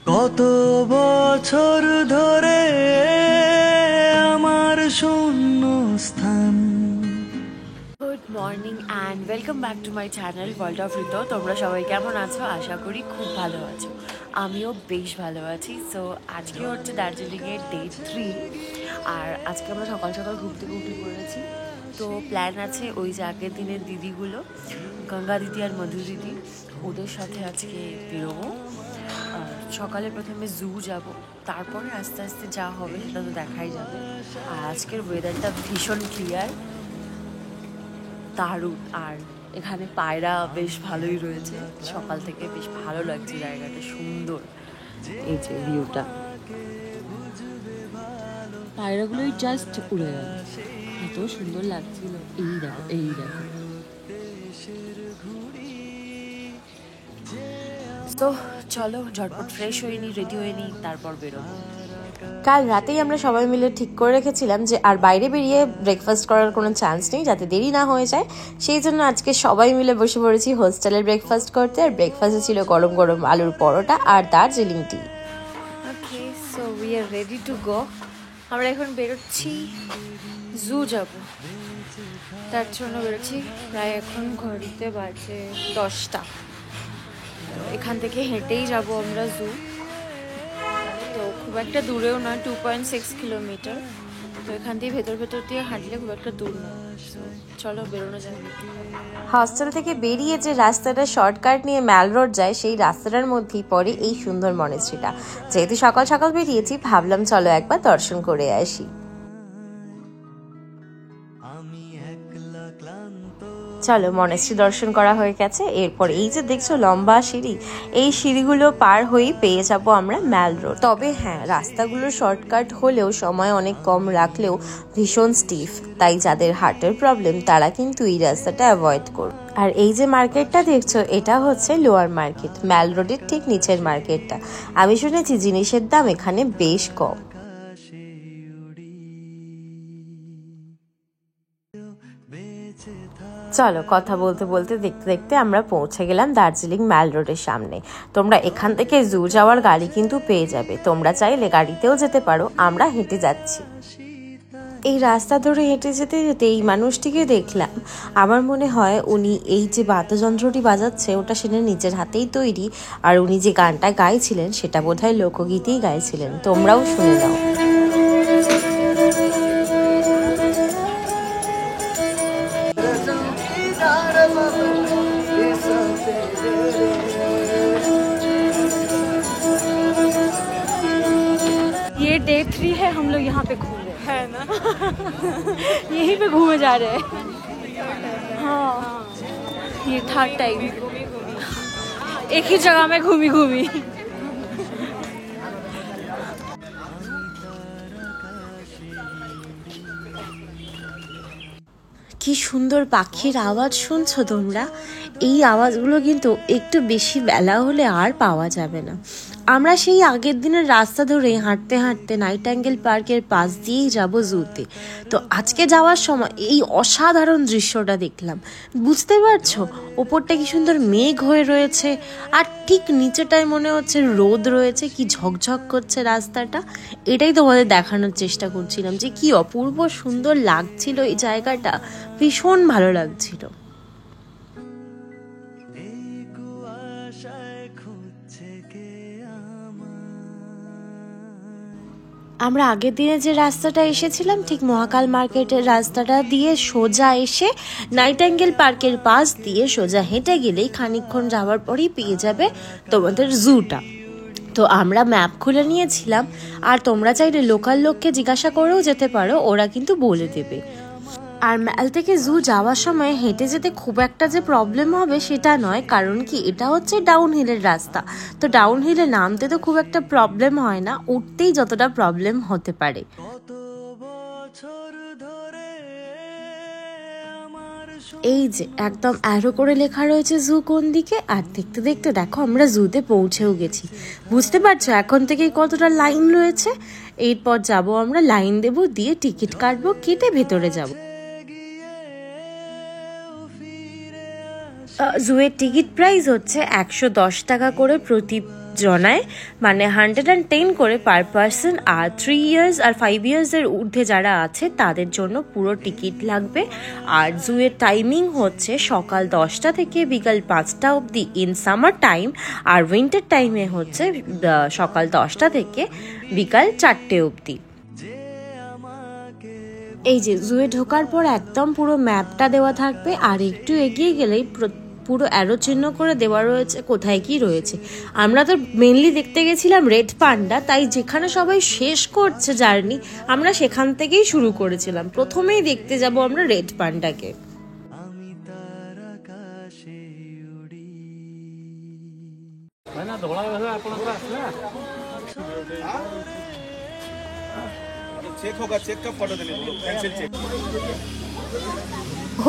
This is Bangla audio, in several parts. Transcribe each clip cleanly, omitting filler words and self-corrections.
কত বছর ধরে আমার শূন্য স্থান। Good morning and welcome back to my channel world of Ritu. তোমরা সবাই কেমন আছো? আশা করি খুব ভালো আছো। আমিও বেশ ভালো আছি। সো আজকে হচ্ছে দার্জিলিংয়ের ডে 3, আর আজকে আমরা সকাল সকাল ঘুম থেকে উঠে পড়েছি। তো প্ল্যান আছে ওই যে আগের দিনের দিদিগুলো, গঙ্গা দিদি আর মধু দিদি, ওদের সাথে আজকে বেরোবো। সকালে প্রথমে জু যাব, তারপরে আস্তে আস্তে যা হবে সেটা তো দেখাই যাবে। আর আজকের ওয়েদারটা ভীষণ ক্লিয়ার, দারুণ। আর এখানে পায়রা বেশ ভালোই রয়েছে, সকাল থেকে বেশ ভালো লাগছে, জায়গাটা সুন্দর। এই যে ভিউটা, পায়রাগুলোই জাস্ট উড়ে গেল, এত সুন্দর লাগছিল। এই দেখো, এই দেখো। তো চলো ঝটপট ফ্রেশ হয়ে নিই, রেডি হয়ে নিই, তারপর বেরোবো। কাল রাতেই আমরা সবাই মিলে ঠিক করে রেখেছিলাম যে আর বাইরে বেরিয়ে ব্রেকফাস্ট করার কোনো চান্স নেই, যাতে দেরি না হয়ে যায়। সেই জন্য আজকে সবাই মিলে বসে পড়েছি হোস্টেলের ব্রেকফাস্ট করতে। আর ব্রেকফাস্টে ছিল গরম গরম আলুর পরোটা আর Darjeeling tea. Okay, so we are ready to go. আমরা এখন বেরোচ্ছি, জু যাব, তার জন্য বেরোচ্ছি। প্রায় এখন ঘড়িতে বাজে 10টা। এখান থেকে হেঁটেই যাব আমরা জু। তো খুব একটা দূরেও না, 2.6 কিলোমিটার। তো এখান দিয়ে ভেতর ভেতর দিয়ে হাঁটলে খুব একটা দূর না। চলো বেরোনো যায়। হস্টেল থেকে বেরিয়ে যে রাস্তাটা শর্টকাট নিয়ে ম্যাল রোড যায়, সেই রাস্তাটার মধ্যেই পড়ে এই সুন্দর মনেস্ট্রিটা। যেহেতু সকাল সকাল বেরিয়েছি, ভাবলাম চলো একবার দর্শন করে আসি। চলো, মনেস্ট্রি দর্শন করা হয়ে গেছে। এরপর এই যে দেখছো লম্বা সিঁড়ি, এই সিঁড়িগুলো পার হয়েই পেয়ে যাব আমরা ম্যাল রোড। তবে হ্যাঁ, রাস্তাগুলো শর্টকাট হলেও সময় অনেক কম রাখলেও ভীষণ স্টিফ, তাই যাদের হার্টের প্রবলেম তারা কিন্তু এই রাস্তাটা অ্যাভয়েড করবে। আর এই যে মার্কেটটা দেখছো, এটা হচ্ছে লোয়ার মার্কেট, ম্যাল রোডের ঠিক নিচের মার্কেটটা। আমি শুনেছি জিনিসের দাম এখানে বেশ কম। চলো, কথা বলতে বলতে দেখতে দেখতে আমরা পৌঁছে গেলাম দার্জিলিং ম্যাল রোডের সামনে। তোমরা এখান থেকে জু যাওয়ার গাড়ি কিন্তু পেয়ে যাবে, তোমরা চাইলে গাড়িতেও যেতে পারো। আমরা হেঁটে যাচ্ছি। এই রাস্তা ধরে হেঁটে যেতে যেতে এই মানুষটিকে দেখলাম। আমার মনে হয় উনি এই যে বাদ্যযন্ত্রটি বাজাচ্ছে ওটা সেটা নিজের হাতেই তৈরি, আর উনি যে গানটা গাইছিলেন সেটা বোধহয় লোকগীতেই গাইছিলেন। তোমরাও শুনে নাও। ये डे 3 है, हम लोग यहाँ पे घूम रहे हैं ना। यहीं पे घूमे जा रहे हैं। हाँ, ये थर्ड टाइम एक ही जगह में घूमी घूमी। কি সুন্দর পাখির আওয়াজ শুনছো তোমরা? এই আওয়াজগুলো কিন্তু একটু বেশি বেলা হলে আর পাওয়া যাবে না। আমরা সেই আগের দিনের রাস্তা ধরে হাঁটতে হাঁটতে নাইটিঙ্গেল পার্কের পাশ দিয়েই যাব জুতে। তো আজকে যাওয়ার সময় এই অসাধারণ দৃশ্যটা দেখলাম। বুঝতে পারছো, ওপরটা কি সুন্দর মেঘ হয়ে রয়েছে, আর ঠিক নিচেটায় মনে হচ্ছে রোদ রয়েছে, কি ঝকঝক করছে রাস্তাটা। এটাই তোমাদের দেখানোর চেষ্টা করছিলাম যে কি অপূর্ব সুন্দর লাগছিল এই জায়গাটা, ভীষণ ভালো লাগছিল। আমরা আগের দিনে যে রাস্তাটা এসেছিলাম, ঠিক মহাকাল মার্কেটের রাস্তাটা দিয়ে সোজা এসে নাইটিঙ্গেল পার্কের পাশ দিয়ে সোজা হেঁটে গেলেই খানিকক্ষণ যাওয়ার পরেই পেয়ে যাবে তোমাদের জুটা। তো আমরা ম্যাপ খুলে নিয়েছিলাম, আর তোমরা চাইলে লোকাল লোককে জিজ্ঞাসা করেও যেতে পারো, ওরা কিন্তু বলে দেবে। আর ম্যাল থেকে জু যাওয়ার সময় হেঁটে যেতে খুব একটা যে প্রবলেম হবে সেটা নয়, কারণ কি এটা হচ্ছে ডাউন হিলের রাস্তা। তো ডাউন হিলে নামতে তো খুব একটা প্রবলেম হয় না, উঠতেই যতটা প্রবলেম হতে পারে। এই যে একদম অ্যারো করে লেখা রয়েছে জু কোন দিকে। আর দেখতে দেখতে দেখো আমরা জুতে পৌঁছেও গেছি। বুঝতে পারছো এখন থেকেই কতটা লাইন রয়েছে। এরপর যাব আমরা, লাইন দেবো, দিয়ে টিকিট কাটবো, কেটে ভেতরে যাব। জুয়ের টিকিট প্রাইস হচ্ছে 110 টাকা করে প্রতি জনায়, মানে 110 করে পার পার্সন। আর 3 ইয়ার্স আর 5 ইয়ার্সের ঊর্ধ্বে যারা আছে তাদের জন্য পুরো টিকিট লাগবে। আর জুয়ের টাইমিং হচ্ছে সকাল 10টা থেকে বিকাল 5টা অবধি ইন সামার টাইম, আর উইন্টার টাইমে হচ্ছে সকাল 10টা থেকে বিকাল 4টে অবধি। এই যে জুয়ে ঢোকার পর একদম পুরো ম্যাপটা দেওয়া থাকবে, আর একটু এগিয়ে গেলেই পুরো অ্যারো চিহ্ন করে দেওয়া রয়েছে কোথায় কি রয়েছে। আমরা তো মেনলি দেখতে গেছিলাম রেড পান্ডা, তাই যেখানে সবাই শেষ করছে জার্নি আমরা সেখান থেকেই শুরু করেছিলাম। প্রথমেই দেখতে যাব আমরা রেড পান্ডাকে।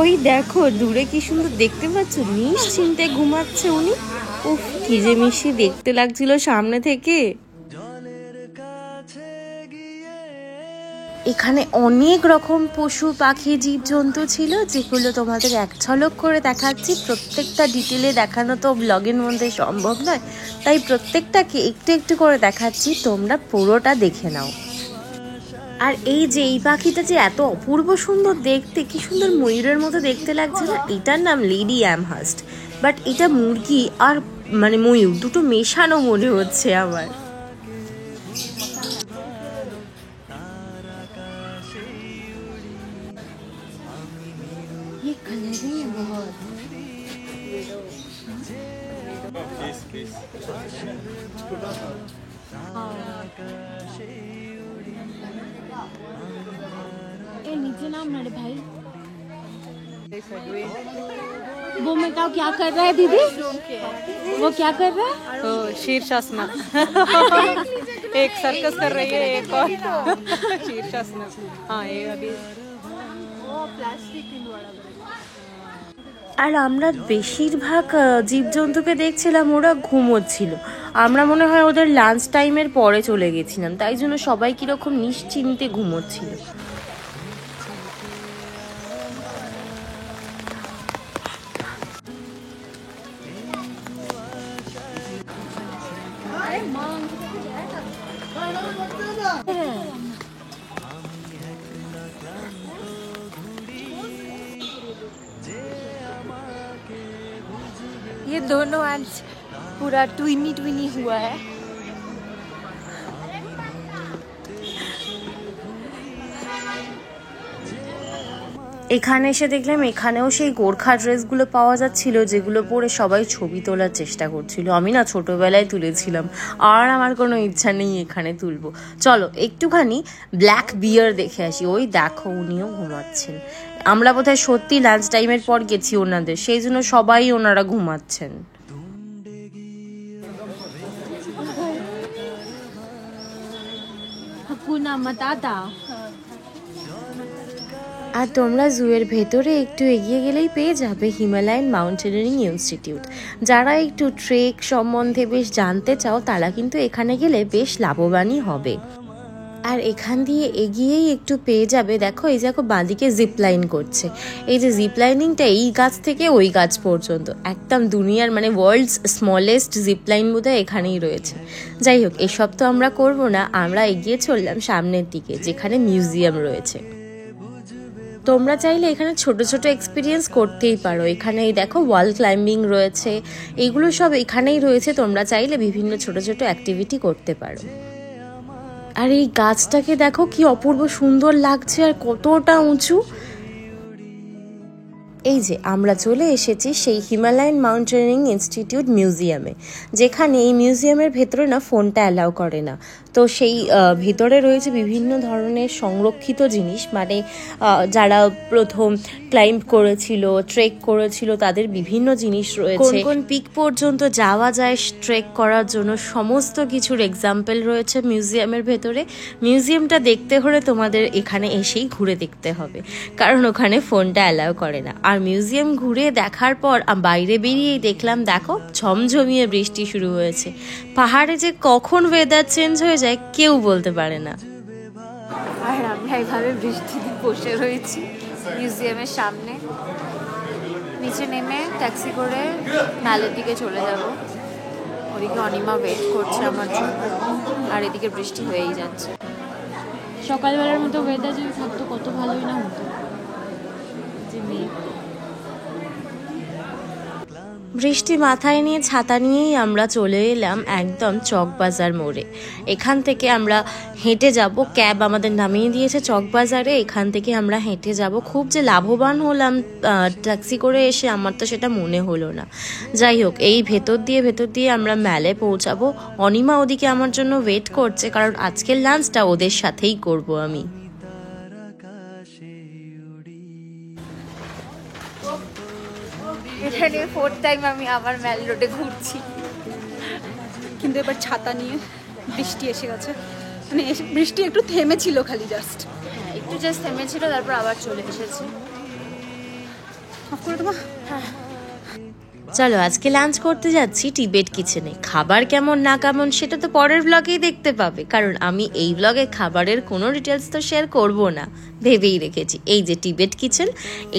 ওই দেখো দূরে কি সুন্দর দেখতে পাচ্ছ, নিশ্চিন্তে ঘুমাচ্ছে উনি। উফ, কি যে মিষ্টি দেখতে লাগছিল সামনে থেকে। এখানে অনেক রকম পশু পাখি জীবজন্তু ছিল, যেগুলো তোমাদের এক ঝলক করে দেখাচ্ছি। প্রত্যেকটা ডিটেলে দেখানো তো ব্লগের মধ্যে সম্ভব নয়, তাই প্রত্যেকটাকে একটু একটু করে দেখাচ্ছি, তোমরা পুরোটা দেখে নাও। আর এই যে এই পাখিটা যে এত অপূর্ব সুন্দর দেখতে, কি সুন্দর ময়ূরের মতো দেখতে লাগছে না, এটার নাম লেডি অ্যামহার্স্ট। বাট এটা মুরগি আর মানে ময়ূর দুটো মেশানো মনে হচ্ছে আমার। नीचे नाम ना रे भाई, वो मैं क्या कर रहा है दीदी, वो क्या कर रहा है? तो शीर्षासन एक सर्कस कर रही है, एक और शीर्षासन। हाँ ये अभी আর আমরা বেশিরভাগ জীবজন্তুকে দেখছিলাম ওরা ঘুমোচ্ছিল। আমরা মনে হয় ওদের লাঞ্চ টাইমের পরে চলে গেছিলাম, তাই জন্য সবাই কিরকম নিশ্চিন্তে ঘুমোচ্ছিল। ये दोनों आज पूरा ट्विनी ट्विनी हुआ है। এখানে এসে দেখলাম এখানেও সেই গোর্খা ড্রেসগুলো পাওয়া যাচ্ছিল, যেগুলো পরে সবাই ছবি তোলার চেষ্টা করছিল। আমি না ছোটবেলায় তুলেছিলাম, আর আমার কোনো ইচ্ছা নেই এখানে তুলবো। চলো একটুখানি ব্ল্যাক বিয়ার দেখে আসি। ওই দেখো উনিও ঘুমাচ্ছেন। আমরা বোধহয় সত্যি লাঞ্চ টাইমের পর গেছি ওনাদের, সেই জন্য সবাই ওনারা ঘুমাচ্ছেন। হাকুনা মাতাতা। আর তোমরা জুয়ের ভেতরে একটু এগিয়ে গেলেই পেয়ে যাবে হিমালয়ান মাউন্টেনিয়ারিং ইনস্টিটিউট। যারা একটু ট্রেক সম্বন্ধে বেশ জানতে চাও তারা কিন্তু এখানে গেলে বেশ লাভবানই হবে। আর এখান দিয়ে এগিয়েই একটু পেয়ে যাবে, দেখো এই দেখো বাঁদিকে জিপ লাইন করছে। এই যে জিপ লাইনিংটা এই গাছ থেকে ওই গাছ পর্যন্ত, একদম দুনিয়ার মানে ওয়ার্ল্ডস স্মলেস্ট জিপ লাইন বোধহয় এখানেই রয়েছে। যাই হোক, এসব তো আমরা করবো না, আমরা এগিয়ে চললাম সামনের দিকে যেখানে মিউজিয়াম রয়েছে। তোমরা চাইলে এখানে ছোট ছোট এক্সপিরিয়েন্স করতেই পারো। এখানে এই দেখো ওয়াল ক্লাইম্বিং রয়েছে, এইগুলো সব এখানেই রয়েছে। তোমরা চাইলে বিভিন্ন ছোট ছোট অ্যাক্টিভিটি করতে পারো। আর এই গাছটাকে দেখো কি অপূর্ব সুন্দর লাগছে, আর কতটা উঁচু। এই যে আমরা চলে এসেছি সেই হিমালয়ান মাউন্টেনিয়ারিং ইনস্টিটিউট মিউজিয়ামে, যেখানে এই মিউজিয়ামের ভেতরে না ফোনটা অ্যালাউ করে না। তো সেই ভিতরে রয়েছে বিভিন্ন ধরনের সংরক্ষিত জিনিস, মানে যারা প্রথম ক্লাইম্ব করেছিল, ট্রেক করেছিল, তাদের বিভিন্ন জিনিস রয়েছে। কোন কোন পিক পর্যন্ত যাওয়া যায় ট্রেক করার জন্য সমস্ত কিছুর এক্সাম্পল রয়েছে মিউজিয়ামের ভেতরে। মিউজিয়ামটা দেখতে হলে তোমাদের এখানে এসেই ঘুরে দেখতে হবে, কারণ ওখানে ফোনটা অ্যালাউ করে না। আর মিউজিয়াম ঘুরে দেখার পর বাইরে বেরিয়েই দেখলাম, দেখো ঝমঝমিয়ে বৃষ্টি শুরু হয়েছে। পাহাড়ে যে কখন ওয়েদার চেঞ্জ হয়ে যায় কেউ বলতে পারে না। আর আমরা এইভাবে বৃষ্টিতে বসে রয়েছি মিউজিয়ামের সামনে। নিচে নেমে ট্যাক্সি করে নালের দিকে চলে যাব, ওদিকে অনিমা ওয়েট করছে আমার জন্য, আর এদিকে বৃষ্টি হয়েই যাচ্ছে। সকালবেলার মতো ওয়েদার যদি থাকতো কত ভালোই না হতো। যে মেঘ, বৃষ্টি মাথায় নিয়ে ছাতা নিয়েই আমরা চলে এলাম একদম চকবাজার মোড়ে। এখান থেকে আমরা হেঁটে যাব, ক্যাব আমাদের নামিয়ে দিয়েছে চকবাজারে, এখান থেকে আমরা হেঁটে যাব। খুব যে লাভবান হলাম ট্যাক্সি করে এসে আমার তো সেটা মনে হলো না। যাই হোক, এই ভেতর দিয়ে আমরা ম্যালে পৌঁছাবো। অনিমা ওদিকে আমার জন্য ওয়েট করছে, কারণ আজকের লাঞ্চটা ওদের সাথেই করব আমি। এটা নিয়ে 4th টাইম আমি আবার ম্যাল রোডে ঘুরছি, কিন্তু এবার ছাতা নিয়ে বৃষ্টি এসে গেছে, মানে বৃষ্টি একটু থেমেছিল খালি জাস্ট, একটু জাস্ট থেমেছিল, তারপর আবার চলে এসেছে। অফ করে দেবো। চলো আজকে লাঞ্চ করতে যাচ্ছি টিবেট কিচেনে। খাবার কেমন না কেমন সেটা তো পরের ব্লগেই দেখতে পাবে, কারণ আমি এই ব্লগে খাবারের কোনো ডিটেলস তো শেয়ার করব না, ভেবেই রেখেছি এই যে টিবেট কিচেন,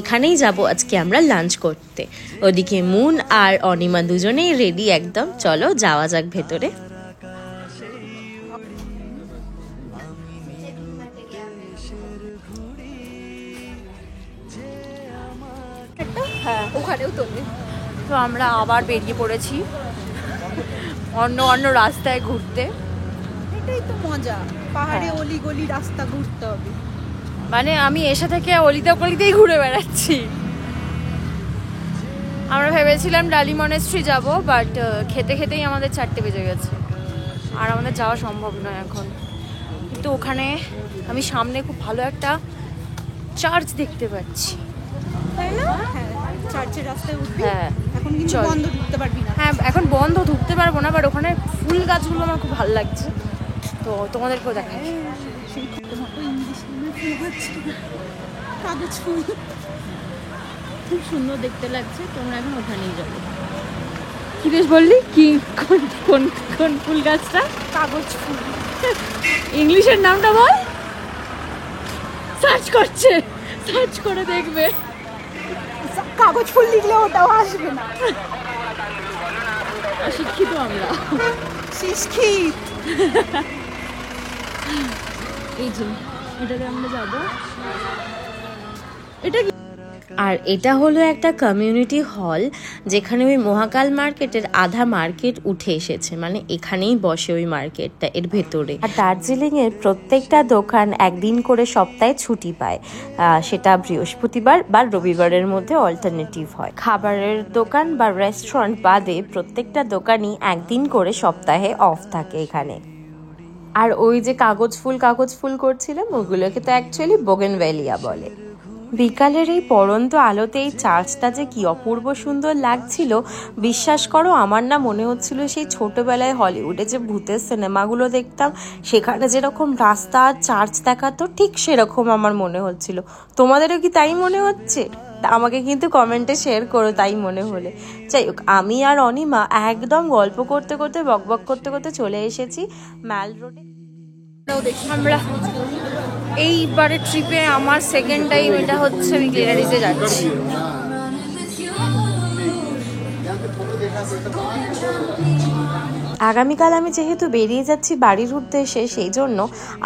এখানেই যাব আজকে আমরা লাঞ্চ করতে। ওদিকে মুন আর অনিমা দুজনেই রেডি একদম। চলো যাওয়া যাক ভেতরে। হ্যাঁ, ওখানেও তোলে। তো আমরা আবার বেরিয়ে পড়েছি অন্য রাস্তায় ঘুরতে। এটাই তো মজা, পাহাড়ে অলি গলি রাস্তা ঘুরতে হবে। মানে আমি এসে থেকে অলিতেই ঘুরে বেড়াচ্ছি। আমরা ভেবেছিলাম ডালি মনেস্ট্রি যাব, বাট খেতে খেতেই আমাদের 4টে বেজে গেছে, আর আমাদের যাওয়া সম্ভব নয় এখন। কিন্তু ওখানে আমি সামনে খুব ভালো একটা চার্চ দেখতে পাচ্ছি। তাই না? হ্যাঁ, চার্চের রাস্তায় উঠবি। হ্যাঁ, এখন কিন্তু চল। বন্ধ, ঢুকতে পারবি না। হ্যাঁ, এখন বন্ধ, ঢুকতে পারবো না, বাট ওখানে ফুল গাছগুলো আমার খুব ভালো লাগছে, তো তোমাদেরকেও দেখাই। সেই মতো ইংলিশ ফুল গাছ, কাগজ ফুল, খুব সুন্দর দেখতে লাগছে। তোমরা এখন ওখানেই যাবে। কি বেশ বললি? কি কোন কোন কোন ফুল গাছটা? কাগজ ফুল। ইংলিশের নামটা বল। সার্চ করছে, সার্চ করে দেখবে। কাগজ ফুল লিখলে ওটাও আসবে না। শিক্ষিত আমরা, শিক্ষিত। এই যে এটাতে আমরা যাবো। এটা কি? আর এটা হলো একটা কমিউনিটি হল, যেখানে ওই মহাকাল মার্কেটের আধা মার্কেট উঠে এসেছে, মানে এখানেই বসে ওই মার্কেটটা এর ভেতরে। আর দার্জিলিং এর প্রত্যেকটা দোকান একদিন করে সপ্তাহে ছুটি পায়, সেটা বৃহস্পতিবার বা রবিবারের মধ্যে অল্টারনেটিভ হয়। খাবারের দোকান বা রেস্টুরেন্ট বাদে প্রত্যেকটা দোকানই একদিন করে সপ্তাহে অফ থাকে এখানে। আর ওই যে কাগজ ফুল করছিলাম, ওগুলোকে তো অ্যাকচুয়ালি বোগেনভেলিয়া বলে। বিকালের এই পড়ন্ত আলোতে এই চার্চটা যে কি অপূর্ব সুন্দর লাগছিল, বিশ্বাস করো আমার না মনে হচ্ছিল সেই ছোটবেলায় হলিউডে যে ভূতের সিনেমাগুলো দেখতাম, সেখানে যেরকম রাস্তা আর চার্চ দেখাতো ঠিক সেরকম আমার মনে হচ্ছিল। তোমাদেরও কি তাই মনে হচ্ছে? আমাকে কিন্তু কমেন্টে শেয়ার করো তাই মনে হলে। যাই হোক, আমি আর অনিমা একদম গল্প করতে করতে বকবক করতে করতে চলে এসেছি ম্যাল রোডে। আমরা এইবারে ট্রিপে আমার সেকেন্ড টাইম এটা হচ্ছে, আমি গ্যালারিতে যাচ্ছি। আগামীকাল আমি যেহেতু বেরিয়ে যাচ্ছি বাড়ির উদ্দেশ্যে, সেই জন্য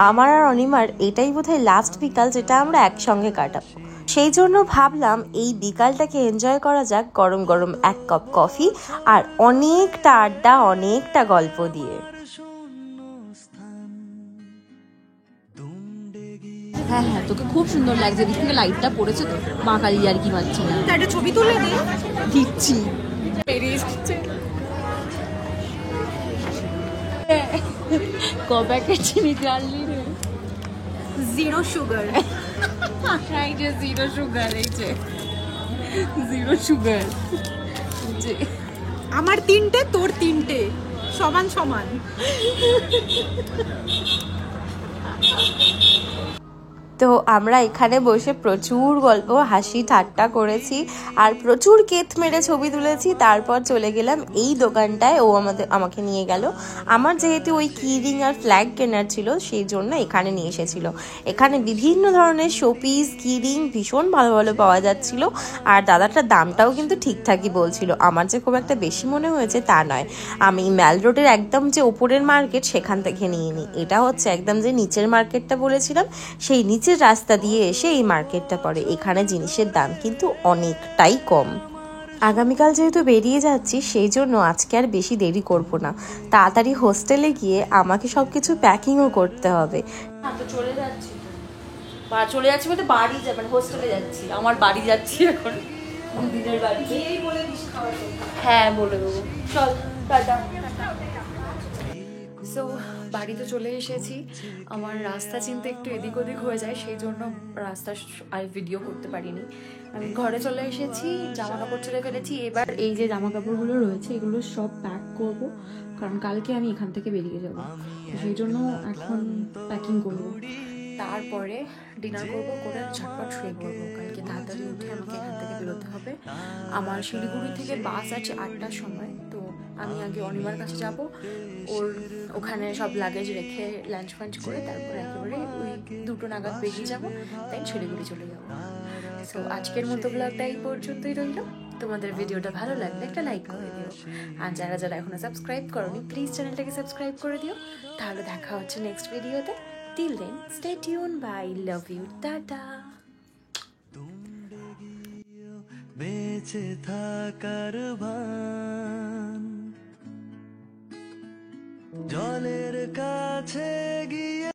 আমার আর অনিমার এটাই বোধহয় লাস্ট বিকাল যেটা আমরা একসঙ্গে কাটাবো। সেই জন্য ভাবলাম এই বিকালটাকে এনজয় করা যাক গরম গরম এক কাপ কফি আর অনেকটা আড্ডা, অনেকটা গল্প দিয়ে। হ্যাঁ হ্যাঁ, তোকে খুব সুন্দর লাগছে, দিক থেকে লাইটটা পড়েছে তো, মা কালী আর কি পাচ্ছি না। একটা ছবি তুলে দে, দিচ্ছি। ক প্যাকেট চিনি চাললি রে? 0 সুগার। এই যে 0 সুগার, এই যে 0 সুগার। আমার 3টে, তোর 3টে, সমান সমান। তো আমরা এখানে বসে প্রচুর গল্প হাসি ঠাট্টা করেছি আর প্রচুর কেত মেরে ছবি তুলেছি। তারপর চলে গেলাম এই দোকানটায়, ও আমাকে নিয়ে গেল। আমার যেহেতু ওই কিরিং আর ফ্ল্যাগ কেনার ছিল সেই জন্য এখানে নিয়ে এসেছিল। এখানে বিভিন্ন ধরনের শোপিস কিরিং ভীষণ ভালো ভালো পাওয়া যাচ্ছিল, আর দাদাটার দামটাও কিন্তু ঠিকঠাকই বলছিল। আমার যে খুব একটা বেশি মনে হয়েছে তা নয়। আমি ম্যাল রোডের একদম যে ওপরের মার্কেট সেখান থেকে নিয়ে নিই, এটা হচ্ছে একদম যে নিচের মার্কেটটা বলেছিলাম সেই নিচের রাস্তা দিয়ে এসে এই মার্কেটটা পড়ে। এখানে জিনিসের দাম কিন্তু অনেকটাই কম। আগামীকাল যেহেতু বেরিয়ে যাচ্ছি সেই জন্য আজকে আর বেশি দেরি করব না, তাড়াতাড়ি হোস্টেলে গিয়ে আমাকে সব কিছু প্যাকিংও করতে হবে। তো চলে যাচ্ছি, চলে যাচ্ছি বলতে বাড়ি যাবেন, হোস্টেলে যাচ্ছি, আমার বাড়ি যাচ্ছি এখন, দিনের বাড়ি। হ্যাঁ বলে দেবো, চল টাটা। সো বাড়িতে চলে এসেছি। আমার রাস্তা চিনতে একটু এদিক ওদিক হয়ে যায়, সেই জন্য রাস্তা আর ভিডিও করতে পারিনি। আমি ঘরে চলে এসেছি, জামা কাপড় ছেড়ে ফেলেছি। এবার এই যে জামা কাপড়গুলো রয়েছে এগুলো সব প্যাক করব, কারণ কালকে আমি এখান থেকে বেরিয়ে যাব, সেই জন্য এখন প্যাকিং করব। তারপরে ডিনার করব, করে ঝটপট শুয়ে পড়বো। কালকে তাড়াতাড়ি উঠে আমাকে এখান থেকে বেরোতে হবে। আমার শিলিগুড়ি থেকে বাস আছে 8টার সময়, তো আমি আগে অনিমার কাছে যাব, ওখানে সব লাগেজ রেখে লাঞ্চ ফাঞ্চ করে তারপরে একেবারে ওই 2টো নাগাদ বেরিয়ে যাবো, তাই শিলিগুড়ি চলে যাবো। সো আজকের মতো ব্লগটা এই পর্যন্তই রইল। তোমাদের ভিডিওটা ভালো লাগলে একটা লাইক করে দিও, আর যারা যারা এখনো সাবস্ক্রাইব করোনি প্লিজ চ্যানেলটাকে সাবস্ক্রাইব করে দিও। তাহলে দেখা হচ্ছে নেক্সট ভিডিওতে। Till then, stay tuned. Bye. Love you. Tata. বেঁচে থাকার ভান জলের কাছে গিয়ে